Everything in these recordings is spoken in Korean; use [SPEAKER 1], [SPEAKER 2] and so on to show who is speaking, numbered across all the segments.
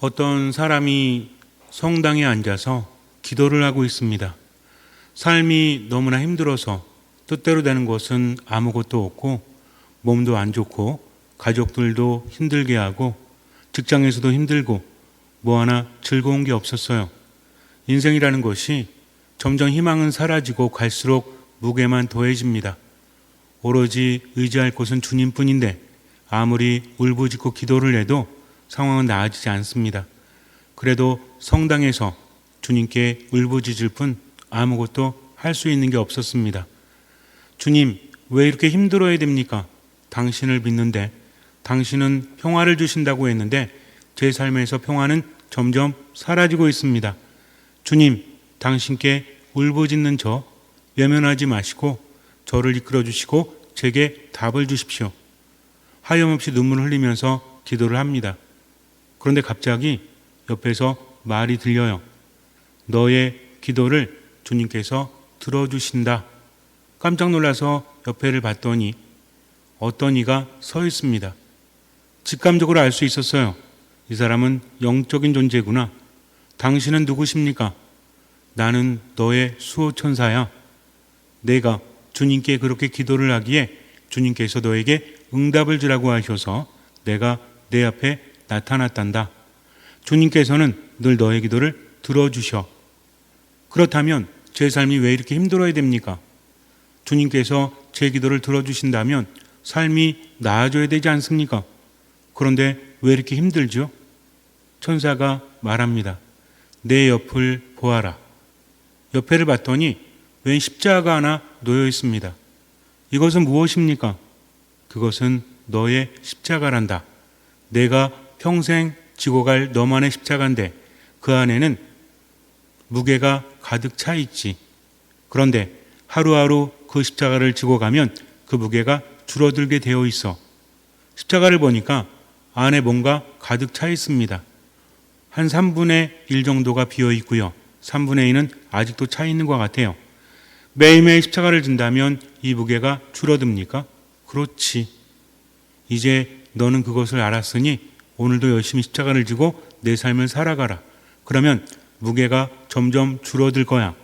[SPEAKER 1] 어떤 사람이 성당에 앉아서 기도를 하고 있습니다. 삶이 너무나 힘들어서 뜻대로 되는 것은 아무것도 없고 몸도 안 좋고 가족들도 힘들게 하고 직장에서도 힘들고 뭐 하나 즐거운 게 없었어요. 인생이라는 것이 점점 희망은 사라지고 갈수록 무게만 더해집니다. 오로지 의지할 곳은 주님뿐인데 아무리 울부짖고 기도를 해도 상황은 나아지지 않습니다. 그래도 성당에서 주님께 울부짖을 뿐 아무것도 할 수 있는 게 없었습니다. 주님, 왜 이렇게 힘들어야 됩니까? 당신을 믿는데 당신은 평화를 주신다고 했는데 제 삶에서 평화는 점점 사라지고 있습니다. 주님, 당신께 울부짖는 저 외면하지 마시고 저를 이끌어 주시고 제게 답을 주십시오. 하염없이 눈물을 흘리면서 기도를 합니다. 그런데 갑자기 옆에서 말이 들려요. 너의 기도를 주님께서 들어주신다. 깜짝 놀라서 옆에를 봤더니 어떤 이가 서 있습니다. 직감적으로 알 수 있었어요. 이 사람은 영적인 존재구나. 당신은 누구십니까? 나는 너의 수호천사야. 내가 주님께 그렇게 기도를 하기에 주님께서 너에게 응답을 주라고 하셔서 내가 내 앞에 나타났단다. 주님께서는 늘 너의 기도를 들어주셔. 그렇다면 제 삶이 왜 이렇게 힘들어야 됩니까? 주님께서 제 기도를 들어주신다면 삶이 나아져야 되지 않습니까? 그런데 왜 이렇게 힘들죠? 천사가 말합니다. 내 옆을 보아라. 옆에를 봤더니 웬 십자가가 하나 놓여 있습니다. 이것은 무엇입니까? 그것은 너의 십자가란다. 내가 평생 지고 갈 너만의 십자가인데 그 안에는 무게가 가득 차 있지. 그런데 하루하루 그 십자가를 지고 가면 그 무게가 줄어들게 되어 있어. 십자가를 보니까 안에 뭔가 가득 차 있습니다. 한 3분의 1 정도가 비어 있고요. 3분의 2는 아직도 차 있는 것 같아요. 매일매일 십자가를 진다면 이 무게가 줄어듭니까? 그렇지. 이제 너는 그것을 알았으니 오늘도 열심히 십자가를 지고 내 삶을 살아가라. 그러면 무게가 점점 줄어들 거야.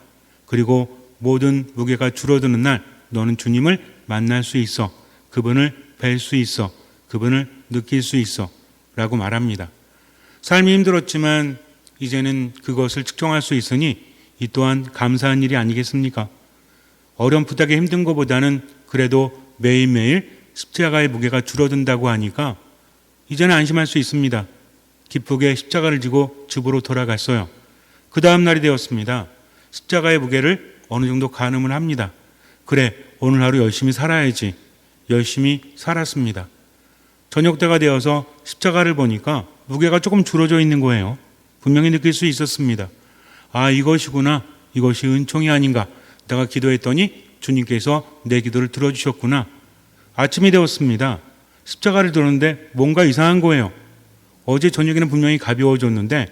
[SPEAKER 1] 그리고 모든 무게가 줄어드는 날 너는 주님을 만날 수 있어. 그분을 뵐 수 있어. 그분을 느낄 수 있어. 라고 말합니다. 삶이 힘들었지만 이제는 그것을 측정할 수 있으니 이 또한 감사한 일이 아니겠습니까? 어렴풋하게 힘든 것보다는 그래도 매일매일 십자가의 무게가 줄어든다고 하니까 이제는 안심할 수 있습니다. 기쁘게 십자가를 지고 집으로 돌아갔어요. 그 다음 날이 되었습니다. 십자가의 무게를 어느 정도 가늠을 합니다. 그래, 오늘 하루 열심히 살아야지. 열심히 살았습니다. 저녁 때가 되어서 십자가를 보니까 무게가 조금 줄어져 있는 거예요. 분명히 느낄 수 있었습니다. 아, 이것이구나. 이것이 은총이 아닌가. 내가 기도했더니 주님께서 내 기도를 들어주셨구나. 아침이 되었습니다. 십자가를 들었는데 뭔가 이상한 거예요. 어제 저녁에는 분명히 가벼워졌는데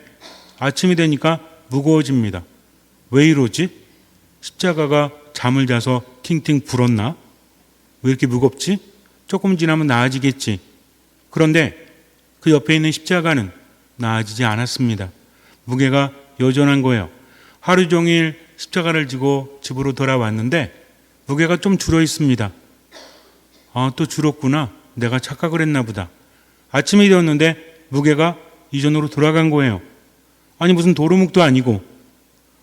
[SPEAKER 1] 아침이 되니까 무거워집니다. 왜 이러지? 십자가가 잠을 자서 팅팅 불었나? 왜 이렇게 무겁지? 조금 지나면 나아지겠지. 그런데 그 옆에 있는 십자가는 나아지지 않았습니다. 무게가 여전한 거예요. 하루 종일 십자가를 지고 집으로 돌아왔는데 무게가 좀 줄어 있습니다. 아, 또 줄었구나. 내가 착각을 했나 보다. 아침이 되었는데 무게가 이전으로 돌아간 거예요. 아니 무슨 도루묵도 아니고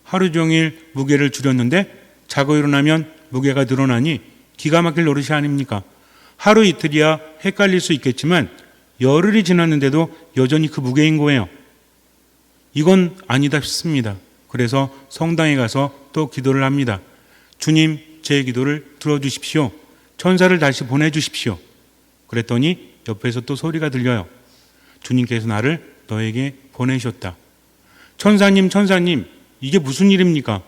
[SPEAKER 1] 하루 종일 무게를 줄였는데 자고 일어나면 무게가 늘어나니 기가 막힐 노릇이 아닙니까? 하루 이틀이야 헷갈릴 수 있겠지만 열흘이 지났는데도 여전히 그 무게인 거예요. 이건 아니다 싶습니다. 그래서 성당에 가서 또 기도를 합니다. 주님, 제 기도를 들어주십시오. 천사를 다시 보내주십시오. 그랬더니 옆에서 또 소리가 들려요. 주님께서 나를 너에게 보내셨다. 천사님, 천사님, 이게 무슨 일입니까?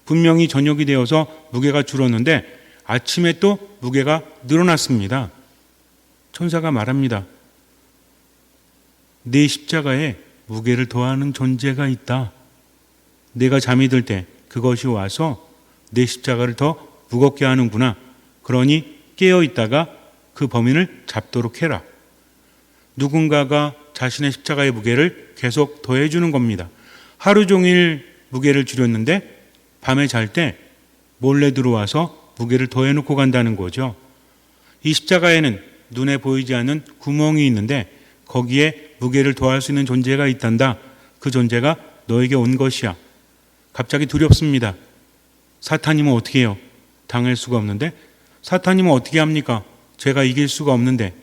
[SPEAKER 1] 분명히 저녁이 되어서 무게가 줄었는데 아침에 또 무게가 늘어났습니다. 천사가 말합니다. 네 십자가에 무게를 더하는 존재가 있다. 내가 잠이 들 때 그것이 와서 내 십자가를 더 무겁게 하는구나. 그러니 깨어 있다가 그 범인을 잡도록 해라. 누군가가 자신의 십자가의 무게를 계속 더해주는 겁니다. 하루 종일 무게를 줄였는데 밤에 잘 때 몰래 들어와서 무게를 더해놓고 간다는 거죠. 이 십자가에는 눈에 보이지 않는 구멍이 있는데 거기에 무게를 더할 수 있는 존재가 있단다. 그 존재가 너에게 온 것이야. 갑자기 두렵습니다. 사탄님은 어떻게 해요? 당할 수가 없는데 사탄님은 어떻게 합니까? 제가 이길 수가 없는데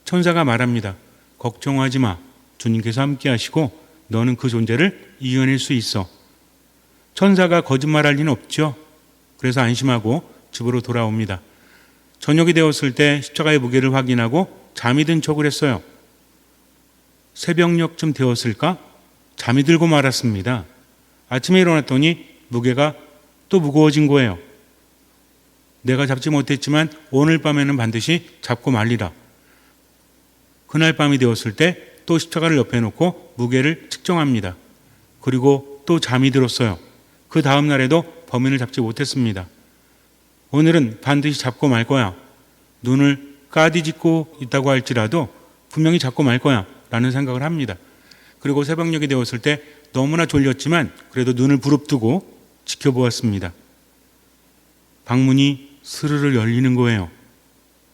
[SPEAKER 1] 천사가 말합니다. 걱정하지 마. 주님께서 함께 하시고 너는 그 존재를 이겨낼 수 있어. 천사가 거짓말할 리는 없죠. 그래서 안심하고 집으로 돌아옵니다. 저녁이 되었을 때 십자가의 무게를 확인하고 잠이 든 척을 했어요. 새벽녘쯤 되었을까? 잠이 들고 말았습니다. 아침에 일어났더니 무게가 또 무거워진 거예요. 내가 잡지 못했지만 오늘 밤에는 반드시 잡고 말리라. 그날 밤이 되었을 때 또 십자가를 옆에 놓고 무게를 측정합니다. 그리고 또 잠이 들었어요. 그 다음 날에도 범인을 잡지 못했습니다. 오늘은 반드시 잡고 말 거야. 눈을 까디짓고 있다고 할지라도 분명히 잡고 말 거야 라는 생각을 합니다. 그리고 새벽녘이 되었을 때 너무나 졸렸지만 그래도 눈을 부릅뜨고 지켜보았습니다. 방문이 스르르 열리는 거예요.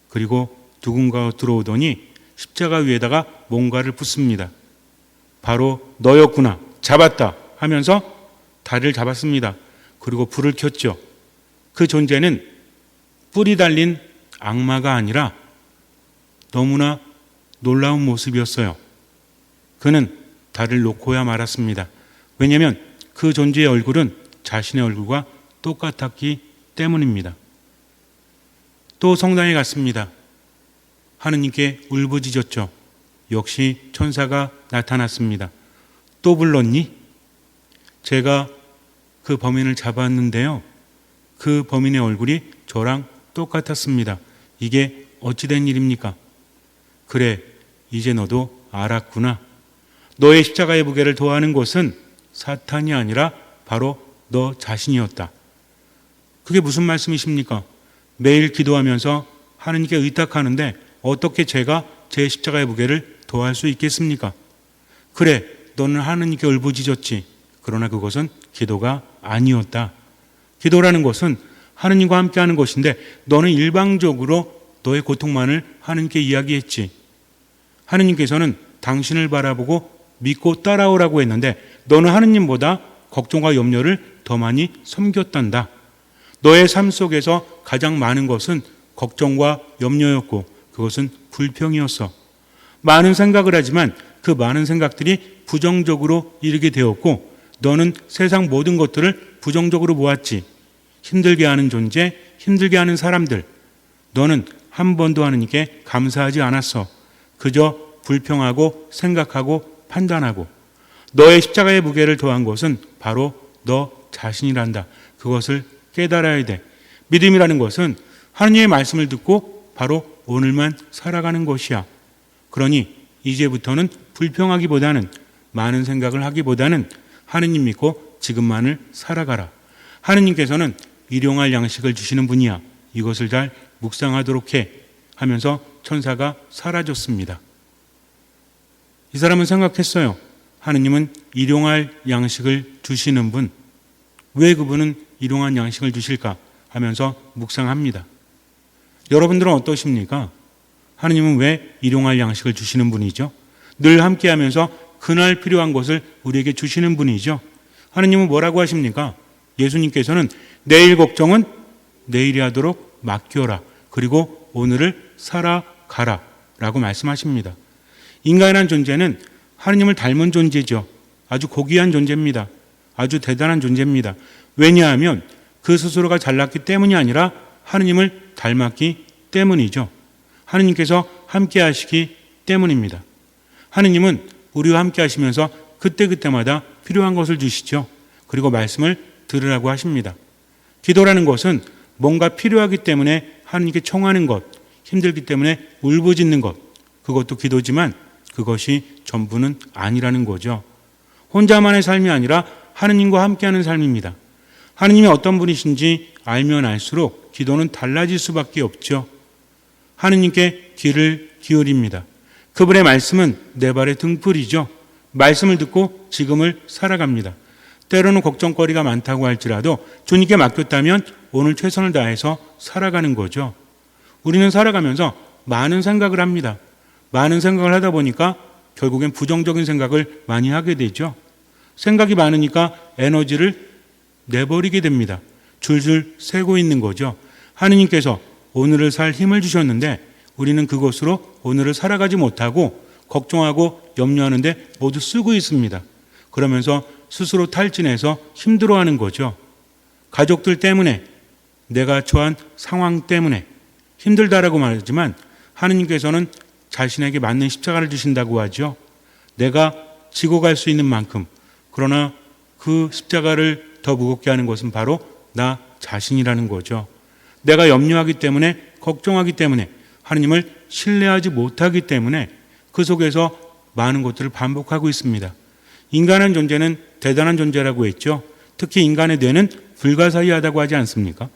[SPEAKER 1] 그리고 누군가가 들어오더니 십자가 위에다가 뭔가를 붓습니다. 바로 너였구나. 잡았다 하면서 다리를 잡았습니다. 그리고 불을 켰죠. 그 존재는 뿔이 달린 악마가 아니라 너무나 놀라운 모습이었어요. 그는 다리를 놓고야 말았습니다. 왜냐하면 그 존재의 얼굴은 자신의 얼굴과 똑같았기 때문입니다. 또 성당에 갔습니다. 하느님께 울부짖었죠. 역시 천사가 나타났습니다. 또 불렀니? 제가 그 범인을 잡았는데요. 그 범인의 얼굴이 저랑 똑같았습니다. 이게 어찌된 일입니까? 그래, 이제 너도 알았구나. 너의 십자가의 무게를 더하는 것은 사탄이 아니라 바로 너 자신이었다. 그게 무슨 말씀이십니까? 매일 기도하면서 하느님께 의탁하는데 어떻게 제가 제 십자가의 무게를 더할 수 있겠습니까? 그래, 너는 하느님께 울부짖었지. 그러나 그것은 기도가 아니었다. 기도라는 것은 하느님과 함께하는 것인데 너는 일방적으로 너의 고통만을 하느님께 이야기했지. 하느님께서는 당신을 바라보고 믿고 따라오라고 했는데 너는 하느님보다 걱정과 염려를 더 많이 섬겼단다. 너의 삶 속에서 가장 많은 것은 걱정과 염려였고 그것은 불평이었어. 많은 생각을 하지만 그 많은 생각들이 부정적으로 이르게 되었고 너는 세상 모든 것들을 부정적으로 보았지. 힘들게 하는 존재, 힘들게 하는 사람들. 너는 한 번도 하느님께 감사하지 않았어. 그저 불평하고 생각하고 판단하고 너의 십자가의 무게를 더한 것은 바로 너 자신이란다. 그것을 깨달아야 돼. 믿음이라는 것은 하느님의 말씀을 듣고 바로 오늘만 살아가는 것이야. 그러니 이제부터는 불평하기보다는 많은 생각을 하기보다는 하느님 믿고 지금만을 살아가라. 하느님께서는 일용할 양식을 주시는 분이야. 이것을 잘 묵상하도록 해 하면서 천사가 사라졌습니다. 이 사람은 생각했어요. 하느님은 일용할 양식을 주시는 분. 왜 그분은 일용할 양식을 주실까 하면서 묵상합니다. 여러분들은 어떠십니까? 하느님은 왜 일용할 양식을 주시는 분이죠? 늘 함께하면서 그날 필요한 것을 우리에게 주시는 분이죠. 하느님은 뭐라고 하십니까? 예수님께서는 내일 걱정은 내일이 하도록 맡겨라. 그리고 오늘을 살아가라 라고 말씀하십니다. 인간이라는 존재는 하느님을 닮은 존재죠. 아주 고귀한 존재입니다. 아주 대단한 존재입니다. 왜냐하면 그 스스로가 잘났기 때문이 아니라 하느님을 닮았기 때문이죠. 하느님께서 함께 하시기 때문입니다. 하느님은 우리와 함께 하시면서 그때그때마다 필요한 것을 주시죠. 그리고 말씀을 들으라고 하십니다. 기도라는 것은 뭔가 필요하기 때문에 하느님께 청하는 것, 힘들기 때문에 울부짖는 것, 그것도 기도지만 그것이 전부는 아니라는 거죠. 혼자만의 삶이 아니라 하느님과 함께하는 삶입니다. 하느님이 어떤 분이신지 알면 알수록 기도는 달라질 수밖에 없죠. 하느님께 귀를 기울입니다. 그분의 말씀은 내 발의 등불이죠. 말씀을 듣고 지금을 살아갑니다. 때로는 걱정거리가 많다고 할지라도 주님께 맡겼다면 오늘 최선을 다해서 살아가는 거죠. 우리는 살아가면서 많은 생각을 합니다. 많은 생각을 하다 보니까 결국엔 부정적인 생각을 많이 하게 되죠. 생각이 많으니까 에너지를 내버리게 됩니다. 줄줄 새고 있는 거죠. 하느님께서 오늘을 살 힘을 주셨는데 우리는 그것으로 오늘을 살아가지 못하고 걱정하고 염려하는데 모두 쓰고 있습니다. 그러면서 스스로 탈진해서 힘들어하는 거죠. 가족들 때문에, 내가 처한 상황 때문에 힘들다라고 말하지만 하느님께서는 자신에게 맞는 십자가를 주신다고 하죠. 내가 지고 갈 수 있는 만큼, 그러나 그 십자가를 더 무겁게 하는 것은 바로 나 자신이라는 거죠. 내가 염려하기 때문에, 걱정하기 때문에, 하느님을 신뢰하지 못하기 때문에 그 속에서 많은 것들을 반복하고 있습니다. 인간의 존재는 대단한 존재라고 했죠. 특히 인간의 뇌는 불가사의하다고 하지 않습니까?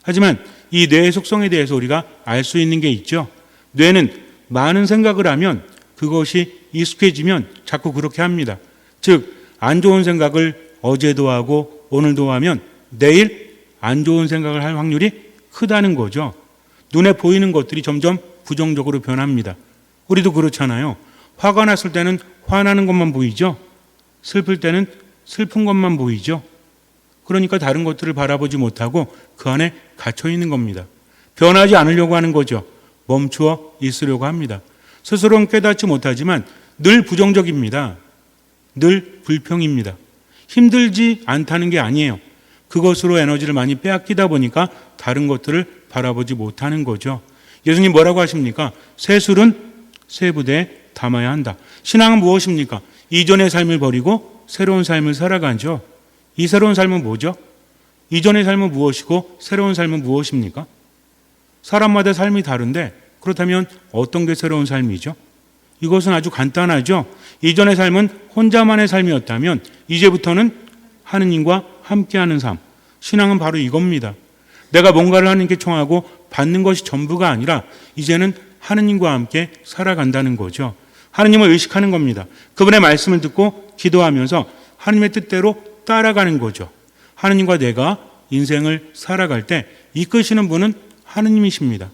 [SPEAKER 1] 하지만 이 뇌의 속성에 대해서 우리가 알 수 있는 게 있죠. 뇌는 많은 생각을 하면 그것이 익숙해지면 자꾸 그렇게 합니다. 즉, 안 좋은 생각을 어제도 하고 오늘도 하면 내일 안 좋은 생각을 할 확률이 크다는 거죠. 눈에 보이는 것들이 점점 부정적으로 변합니다. 우리도 그렇잖아요. 화가 났을 때는 화나는 것만 보이죠. 슬플 때는 슬픈 것만 보이죠. 그러니까 다른 것들을 바라보지 못하고 그 안에 갇혀 있는 겁니다. 변하지 않으려고 하는 거죠. 멈추어 있으려고 합니다. 스스로는 깨닫지 못하지만 늘 부정적입니다. 늘 불평입니다. 힘들지 않다는 게 아니에요. 그것으로 에너지를 많이 빼앗기다 보니까 다른 것들을 바라보지 못하는 거죠. 예수님 뭐라고 하십니까? 새 술은 새 부대에 담아야 한다. 신앙은 무엇입니까? 이전의 삶을 버리고 새로운 삶을 살아가죠. 이 새로운 삶은 뭐죠? 이전의 삶은 무엇이고 새로운 삶은 무엇입니까? 사람마다 삶이 다른데 그렇다면 어떤 게 새로운 삶이죠? 이것은 아주 간단하죠. 이전의 삶은 혼자만의 삶이었다면 이제부터는 하느님과 함께하는 삶. 신앙은 바로 이겁니다. 내가 뭔가를 하느님께 청하고 받는 것이 전부가 아니라 이제는 하느님과 함께 살아간다는 거죠. 하느님을 의식하는 겁니다. 그분의 말씀을 듣고 기도하면서 하느님의 뜻대로 따라가는 거죠. 하느님과 내가 인생을 살아갈 때 이끄시는 분은 하느님이십니다.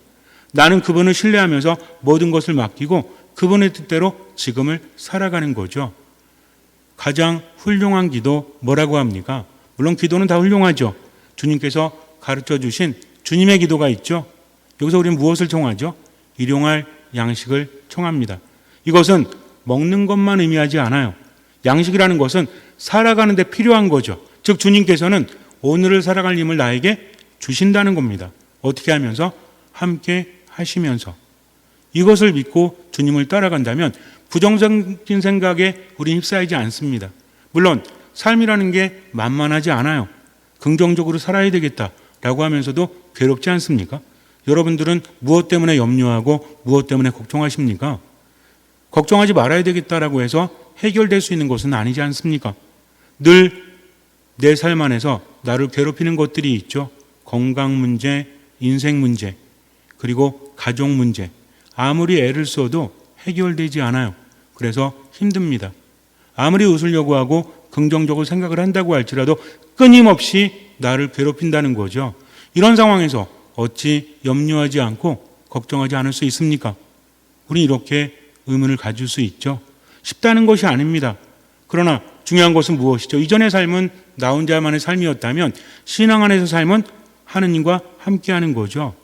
[SPEAKER 1] 나는 그분을 신뢰하면서 모든 것을 맡기고 그분의 뜻대로 지금을 살아가는 거죠. 가장 훌륭한 기도 뭐라고 합니까? 물론 기도는 다 훌륭하죠. 주님께서 가르쳐 주신 주님의 기도가 있죠. 여기서 우리는 무엇을 청하죠? 일용할 양식을 청합니다. 이것은 먹는 것만 의미하지 않아요. 양식이라는 것은 살아가는 데 필요한 거죠. 즉 주님께서는 오늘을 살아갈 힘을 나에게 주신다는 겁니다. 어떻게 하면서? 함께 하시면서. 이것을 믿고 주님을 따라간다면 부정적인 생각에 우린 휩싸이지 않습니다. 물론 삶이라는 게 만만하지 않아요. 긍정적으로 살아야 되겠다라고 하면서도 괴롭지 않습니까? 여러분들은 무엇 때문에 염려하고 무엇 때문에 걱정하십니까? 걱정하지 말아야 되겠다라고 해서 해결될 수 있는 것은 아니지 않습니까? 늘 내 삶 안에서 나를 괴롭히는 것들이 있죠. 건강 문제, 인생 문제, 그리고 가족 문제. 아무리 애를 써도 해결되지 않아요. 그래서 힘듭니다. 아무리 웃으려고 하고 긍정적으로 생각을 한다고 할지라도 끊임없이 나를 괴롭힌다는 거죠. 이런 상황에서 어찌 염려하지 않고 걱정하지 않을 수 있습니까? 우리 이렇게 의문을 가질 수 있죠. 쉽다는 것이 아닙니다. 그러나 중요한 것은 무엇이죠? 이전의 삶은 나 혼자만의 삶이었다면 신앙 안에서 삶은 하느님과 함께하는 거죠.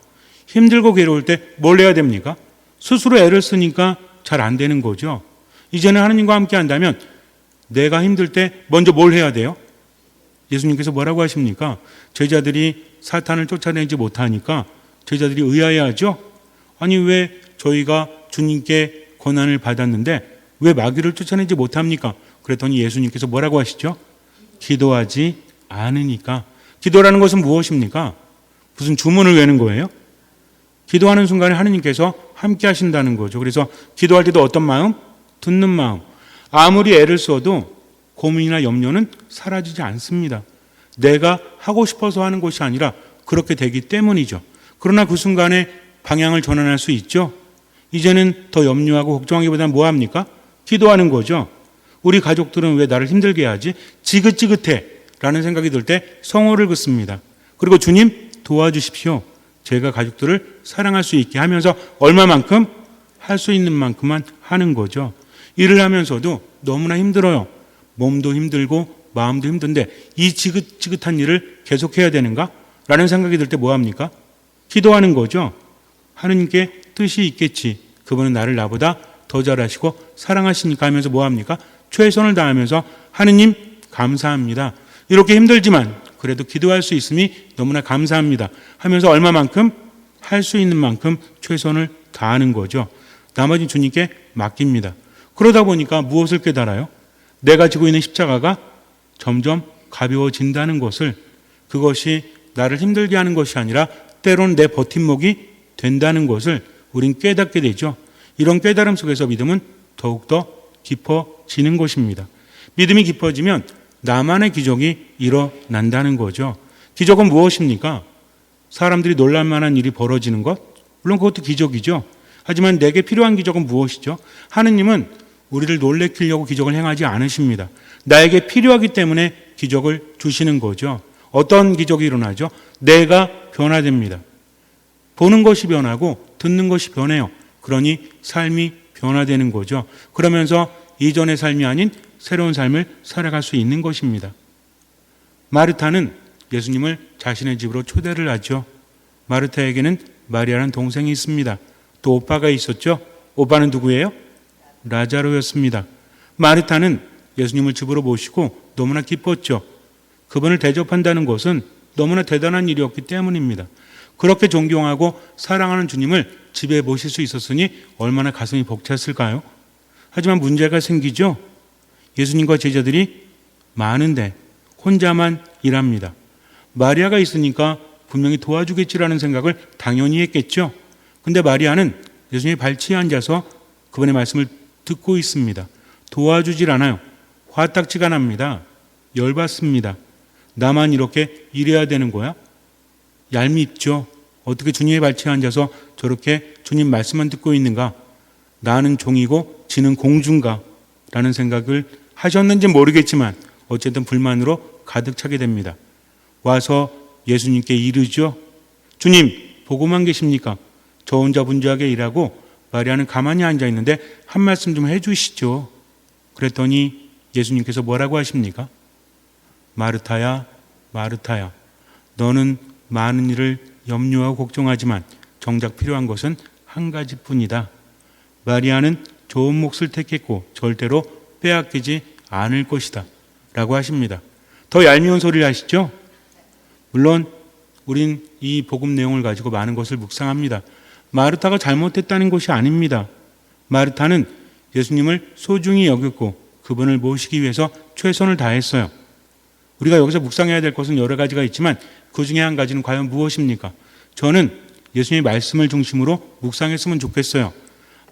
[SPEAKER 1] 힘들고 괴로울 때 뭘 해야 됩니까? 스스로 애를 쓰니까 잘 안 되는 거죠. 이제는 하느님과 함께한다면 내가 힘들 때 먼저 뭘 해야 돼요? 예수님께서 뭐라고 하십니까? 제자들이 사탄을 쫓아내지 못하니까 제자들이 의아해하죠. 아니 왜 저희가 주님께 고난을 받았는데 왜 마귀를 쫓아내지 못합니까? 그랬더니 예수님께서 뭐라고 하시죠? 기도하지 않으니까. 기도라는 것은 무엇입니까? 무슨 주문을 외는 거예요? 기도하는 순간에 하느님께서 함께 하신다는 거죠. 그래서 기도할 때도 어떤 마음? 듣는 마음. 아무리 애를 써도 고민이나 염려는 사라지지 않습니다. 내가 하고 싶어서 하는 것이 아니라 그렇게 되기 때문이죠. 그러나 그 순간에 방향을 전환할 수 있죠. 이제는 더 염려하고 걱정하기보다는 뭐 합니까? 기도하는 거죠. 우리 가족들은 왜 나를 힘들게 하지? 지긋지긋해 라는 생각이 들 때 성호를 긋습니다. 그리고 주님 도와주십시오. 제가 가족들을 사랑할 수 있게 하면서 얼마만큼? 할 수 있는 만큼만 하는 거죠. 일을 하면서도 너무나 힘들어요. 몸도 힘들고 마음도 힘든데 이 지긋지긋한 일을 계속해야 되는가? 라는 생각이 들 때 뭐 합니까? 기도하는 거죠. 하느님께 뜻이 있겠지. 그분은 나를 나보다 더 잘하시고 사랑하시니까 하면서 뭐 합니까? 최선을 다하면서 하느님 감사합니다. 이렇게 힘들지만 그래도 기도할 수 있음이 너무나 감사합니다. 하면서 얼마만큼? 할 수 있는 만큼 최선을 다하는 거죠. 나머지 주님께 맡깁니다. 그러다 보니까 무엇을 깨달아요? 내가 지고 있는 십자가가 점점 가벼워진다는 것을, 그것이 나를 힘들게 하는 것이 아니라 때로는 내 버팀목이 된다는 것을 우린 깨닫게 되죠. 이런 깨달음 속에서 믿음은 더욱더 깊어지는 것입니다. 믿음이 깊어지면 나만의 기적이 일어난다는 거죠. 기적은 무엇입니까? 사람들이 놀랄만한 일이 벌어지는 것? 물론 그것도 기적이죠. 하지만 내게 필요한 기적은 무엇이죠? 하느님은 우리를 놀래키려고 기적을 행하지 않으십니다. 나에게 필요하기 때문에 기적을 주시는 거죠. 어떤 기적이 일어나죠? 내가 변화됩니다. 보는 것이 변하고 듣는 것이 변해요. 그러니 삶이 변화되는 거죠. 그러면서 이전의 삶이 아닌 새로운 삶을 살아갈 수 있는 것입니다. 마르타는 예수님을 자신의 집으로 초대를 하죠. 마르타에게는 마리아라는 동생이 있습니다. 또 오빠가 있었죠. 오빠는 누구예요? 라자로였습니다. 마르타는 예수님을 집으로 모시고 너무나 기뻤죠. 그분을 대접한다는 것은 너무나 대단한 일이었기 때문입니다. 그렇게 존경하고 사랑하는 주님을 집에 모실 수 있었으니 얼마나 가슴이 벅찼을까요? 하지만 문제가 생기죠. 예수님과 제자들이 많은데 혼자만 일합니다. 마리아가 있으니까 분명히 도와주겠지라는 생각을 당연히 했겠죠. 근데 마리아는 예수님의 발치에 앉아서 그분의 말씀을 듣고 있습니다. 도와주질 않아요. 화딱지가 납니다. 열받습니다. 나만 이렇게 일해야 되는 거야? 얄밉죠. 어떻게 주님의 발치에 앉아서 저렇게 주님 말씀만 듣고 있는가? 나는 종이고 지는 공주인가? 라는 생각을 하셨는지 모르겠지만 어쨌든 불만으로 가득 차게 됩니다. 와서 예수님께 이르죠. 주님, 보고만 계십니까? 저 혼자 분주하게 일하고 마리아는 가만히 앉아 있는데 한 말씀 좀 해주시죠. 그랬더니 예수님께서 뭐라고 하십니까? 마르타야, 마르타야, 너는 많은 일을 염려하고 걱정하지만 정작 필요한 것은 한 가지뿐이다. 마리아는 좋은 몫을 택했고 절대로 빼앗기지 않을 것이다. 라고 하십니다. 더 얄미운 소리를 하시죠? 물론 우린 이 복음 내용을 가지고 많은 것을 묵상합니다. 마르타가 잘못했다는 것이 아닙니다. 마르타는 예수님을 소중히 여겼고 그분을 모시기 위해서 최선을 다했어요. 우리가 여기서 묵상해야 될 것은 여러 가지가 있지만 그 중에 한 가지는 과연 무엇입니까? 저는 예수님의 말씀을 중심으로 묵상했으면 좋겠어요.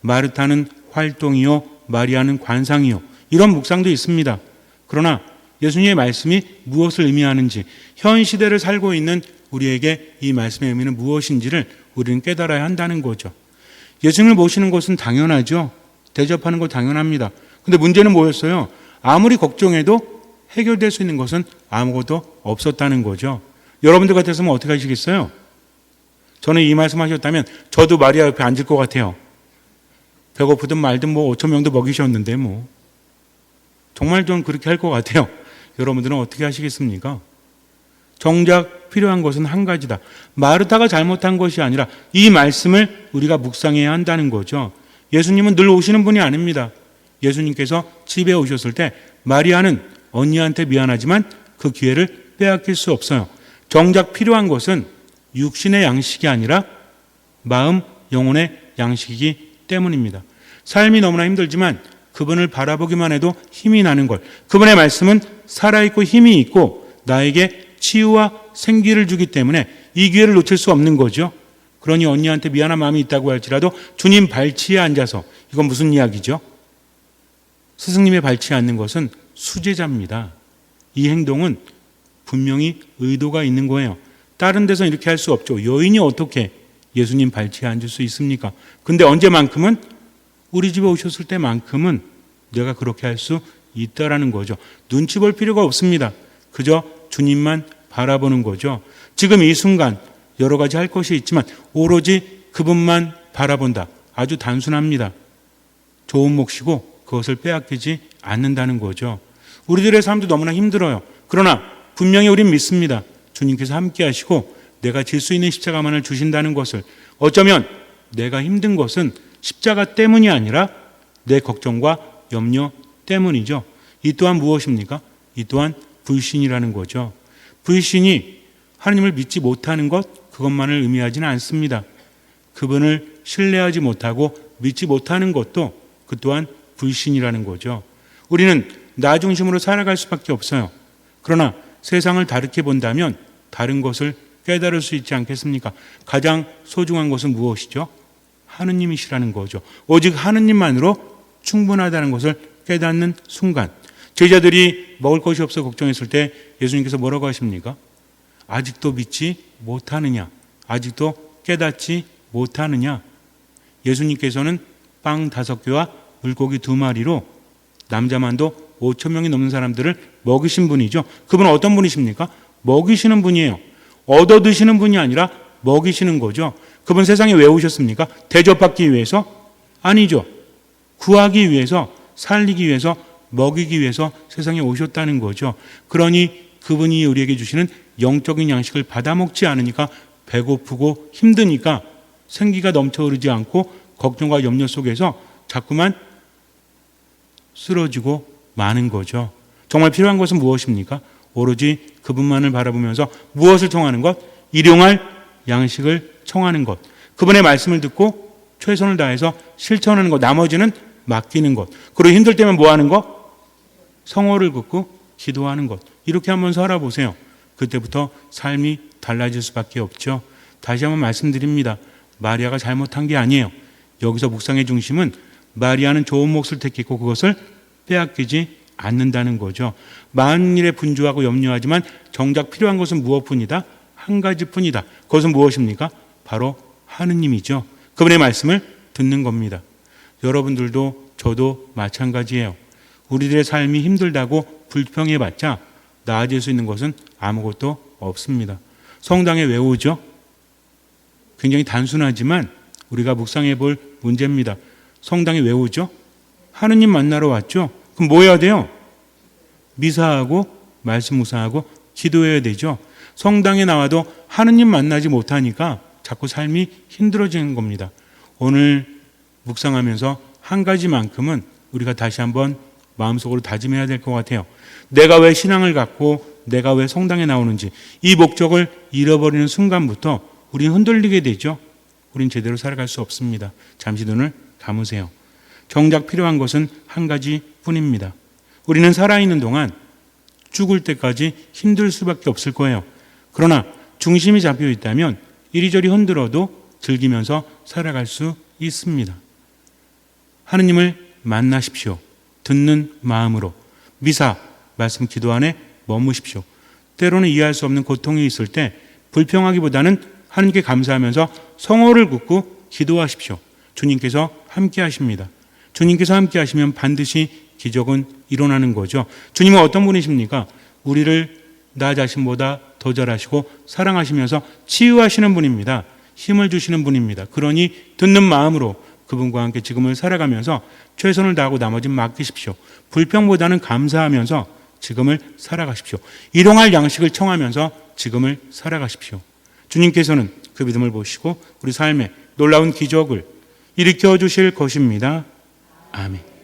[SPEAKER 1] 마르타는 활동이요, 마리아는 관상이요. 이런 묵상도 있습니다. 그러나 예수님의 말씀이 무엇을 의미하는지, 현 시대를 살고 있는 우리에게 이 말씀의 의미는 무엇인지를 우리는 깨달아야 한다는 거죠. 예수님을 모시는 것은 당연하죠. 대접하는 거 당연합니다. 근데 문제는 뭐였어요? 아무리 걱정해도 해결될 수 있는 것은 아무것도 없었다는 거죠. 여러분들 같았으면 어떻게 하시겠어요? 저는 이 말씀 하셨다면 저도 마리아 옆에 앉을 것 같아요. 배고프든 말든 5천 명도 먹이셨는데 정말 좀 그렇게 할 것 같아요. 여러분들은 어떻게 하시겠습니까? 정작 필요한 것은 한 가지다. 마르타가 잘못한 것이 아니라 이 말씀을 우리가 묵상해야 한다는 거죠. 예수님은 늘 오시는 분이 아닙니다. 예수님께서 집에 오셨을 때 마리아는 언니한테 미안하지만 그 기회를 빼앗길 수 없어요. 정작 필요한 것은 육신의 양식이 아니라 마음, 영혼의 양식이기 때문입니다. 삶이 너무나 힘들지만 그분을 바라보기만 해도 힘이 나는 것. 그분의 말씀은 살아있고 힘이 있고 나에게 치유와 생기를 주기 때문에 이 기회를 놓칠 수 없는 거죠. 그러니 언니한테 미안한 마음이 있다고 할지라도 주님 발치에 앉아서, 이건 무슨 이야기죠? 스승님의 발치에 앉는 것은 수제자입니다. 이 행동은 분명히 의도가 있는 거예요. 다른 데서 이렇게 할 수 없죠. 여인이 어떻게 예수님 발치에 앉을 수 있습니까? 근데 언제만큼은? 우리 집에 오셨을 때만큼은 내가 그렇게 할 수 있다라는 거죠. 눈치 볼 필요가 없습니다. 그저 주님만 바라보는 거죠. 지금 이 순간 여러 가지 할 것이 있지만 오로지 그분만 바라본다. 아주 단순합니다. 좋은 몫이고 그것을 빼앗기지 않는다는 거죠. 우리들의 삶도 너무나 힘들어요. 그러나 분명히 우린 믿습니다. 주님께서 함께 하시고 내가 질 수 있는 십자가만을 주신다는 것을. 어쩌면 내가 힘든 것은 십자가 때문이 아니라 내 걱정과 염려 때문이죠. 이 또한 무엇입니까? 이 또한 불신이라는 거죠. 불신이 하나님을 믿지 못하는 것, 그것만을 의미하지는 않습니다. 그분을 신뢰하지 못하고 믿지 못하는 것도 그 또한 불신이라는 거죠. 우리는 나 중심으로 살아갈 수밖에 없어요. 그러나 세상을 다르게 본다면 다른 것을 깨달을 수 있지 않겠습니까? 가장 소중한 것은 무엇이죠? 하느님이시라는 거죠. 오직 하느님만으로 충분하다는 것을 깨닫는 순간, 제자들이 먹을 것이 없어 걱정했을 때 예수님께서 뭐라고 하십니까? 아직도 믿지 못하느냐? 아직도 깨닫지 못하느냐? 예수님께서는 빵 5개와 물고기 2마리로 남자만도 5,000명이 넘는 사람들을 먹이신 분이죠. 그분은 어떤 분이십니까? 먹이시는 분이에요. 얻어 드시는 분이 아니라 먹이시는 거죠. 그분 세상에 왜 오셨습니까? 대접받기 위해서? 아니죠. 구하기 위해서, 살리기 위해서, 먹이기 위해서 세상에 오셨다는 거죠. 그러니 그분이 우리에게 주시는 영적인 양식을 받아 먹지 않으니까 배고프고 힘드니까 생기가 넘쳐 흐르지 않고 걱정과 염려 속에서 자꾸만 쓰러지고 마는 거죠. 정말 필요한 것은 무엇입니까? 오로지 그분만을 바라보면서 무엇을 청하는 것? 일용할 양식을 청하는 것. 그분의 말씀을 듣고 최선을 다해서 실천하는 것. 나머지는 맡기는 것. 그리고 힘들 때면 뭐 하는 것? 성호를 긋고 기도하는 것. 이렇게 한번 살아보세요. 그때부터 삶이 달라질 수밖에 없죠. 다시 한번 말씀드립니다. 마리아가 잘못한 게 아니에요. 여기서 묵상의 중심은 마리아는 좋은 몫을 택했고 그것을 빼앗기지 않는다는 거죠. 만일에 분주하고 염려하지만 정작 필요한 것은 무엇뿐이다? 한 가지뿐이다. 그것은 무엇입니까? 바로 하느님이죠. 그분의 말씀을 듣는 겁니다. 여러분들도 저도 마찬가지예요. 우리들의 삶이 힘들다고 불평해봤자 나아질 수 있는 것은 아무것도 없습니다. 성당에 왜 오죠? 굉장히 단순하지만 우리가 묵상해 볼 문제입니다. 성당에 왜 오죠? 하느님 만나러 왔죠? 그럼 뭐 해야 돼요? 미사하고 말씀 묵상하고 기도해야 되죠. 성당에 나와도 하느님 만나지 못하니까 자꾸 삶이 힘들어지는 겁니다. 오늘 묵상하면서 한 가지만큼은 우리가 다시 한번 마음속으로 다짐해야 될 것 같아요. 내가 왜 신앙을 갖고 내가 왜 성당에 나오는지 이 목적을 잃어버리는 순간부터 우리는 흔들리게 되죠. 우린 제대로 살아갈 수 없습니다. 잠시 눈을 감으세요. 정작 필요한 것은 한 가지뿐입니다. 우리는 살아있는 동안 죽을 때까지 힘들 수밖에 없을 거예요. 그러나 중심이 잡혀 있다면 이리저리 흔들어도 즐기면서 살아갈 수 있습니다. 하느님을 만나십시오. 듣는 마음으로 미사, 말씀, 기도 안에 머무십시오. 때로는 이해할 수 없는 고통이 있을 때 불평하기보다는 하느님께 감사하면서 성호를 긋고 기도하십시오. 주님께서 함께 하십니다. 주님께서 함께 하시면 반드시 기적은 일어나는 거죠. 주님은 어떤 분이십니까? 우리를 나 자신보다 더 잘하시고 사랑하시면서 치유하시는 분입니다. 힘을 주시는 분입니다. 그러니 듣는 마음으로 그분과 함께 지금을 살아가면서 최선을 다하고 나머지는 맡기십시오. 불평보다는 감사하면서 지금을 살아가십시오. 일용할 양식을 청하면서 지금을 살아가십시오. 주님께서는 그 믿음을 보시고 우리 삶에 놀라운 기적을 일으켜 주실 것입니다. 아멘.